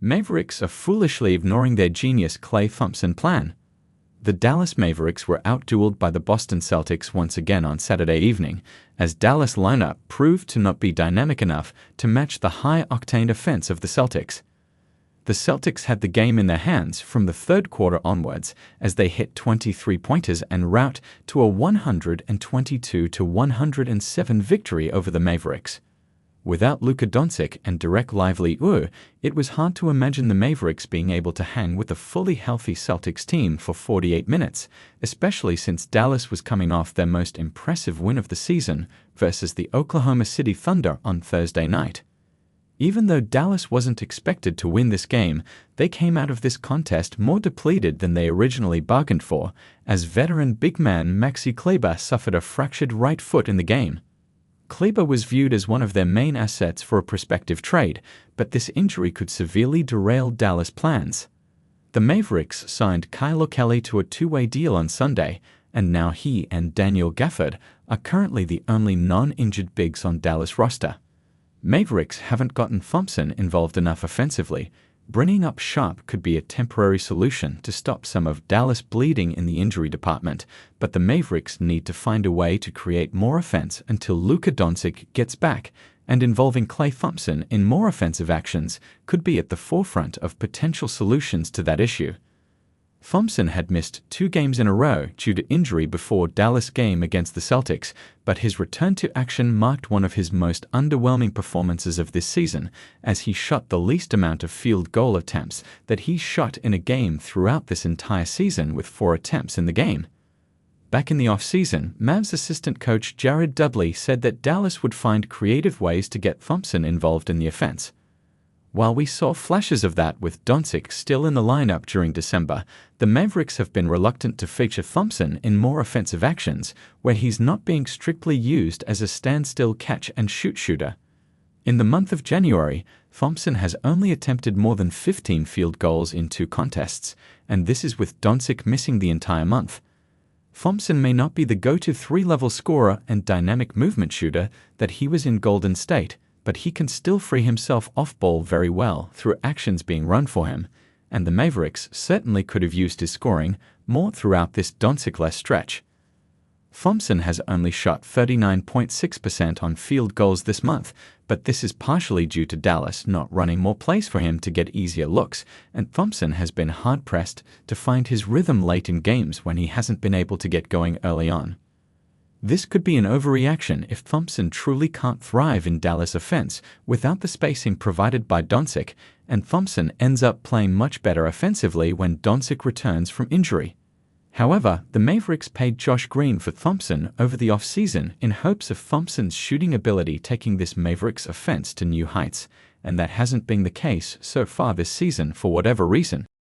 Mavericks are foolishly ignoring their genius Klay Thompson plan. The Dallas Mavericks were outdueled by the Boston Celtics once again on Saturday evening, as Dallas lineup proved to not be dynamic enough to match the high-octane offense of the Celtics. The Celtics had the game in their hands from the third quarter onwards as they hit 23-pointers en route to a 122-107 victory over the Mavericks. Without Luka Doncic and Derek Lively, it was hard to imagine the Mavericks being able to hang with a fully healthy Celtics team for 48 minutes, especially since Dallas was coming off their most impressive win of the season versus the Oklahoma City Thunder on Thursday night. Even though Dallas wasn't expected to win this game, they came out of this contest more depleted than they originally bargained for, as veteran big man Maxi Kleber suffered a fractured right foot in the game. Kleber was viewed as one of their main assets for a prospective trade, but this injury could severely derail Dallas' plans. The Mavericks signed Kyle O'Kelly to a two-way deal on Sunday, and now he and Daniel Gafford are currently the only non-injured bigs on Dallas' roster. Mavericks haven't gotten Thompson involved enough offensively. Bringing up Sharp could be a temporary solution to stop some of Dallas bleeding in the injury department, but the Mavericks need to find a way to create more offense until Luka Doncic gets back, and involving Klay Thompson in more offensive actions could be at the forefront of potential solutions to that issue. Thompson had missed 2 games in a row due to injury before Dallas' game against the Celtics, but his return to action marked one of his most underwhelming performances of this season, as he shot the least amount of field goal attempts that he's shot in a game throughout this entire season, with 4 attempts in the game. Back in the offseason, Mavs assistant coach Jared Dudley said that Dallas would find creative ways to get Thompson involved in the offense. While we saw flashes of that with Doncic still in the lineup during December, the Mavericks have been reluctant to feature Thompson in more offensive actions where he's not being strictly used as a standstill catch-and-shoot shooter. In the month of January, Thompson has only attempted more than 15 field goals in 2 contests, and this is with Doncic missing the entire month. Thompson may not be the go-to 3-level scorer and dynamic movement shooter that he was in Golden State, but he can still free himself off-ball very well through actions being run for him, and the Mavericks certainly could have used his scoring more throughout this Doncic-less stretch. Thompson has only shot 39.6% on field goals this month, but this is partially due to Dallas not running more plays for him to get easier looks, and Thompson has been hard-pressed to find his rhythm late in games when he hasn't been able to get going early on. This could be an overreaction if Thompson truly can't thrive in Dallas offense without the spacing provided by Doncic, and Thompson ends up playing much better offensively when Doncic returns from injury. However, the Mavericks paid Josh Green for Thompson over the offseason in hopes of Thompson's shooting ability taking this Mavericks offense to new heights, and that hasn't been the case so far this season for whatever reason.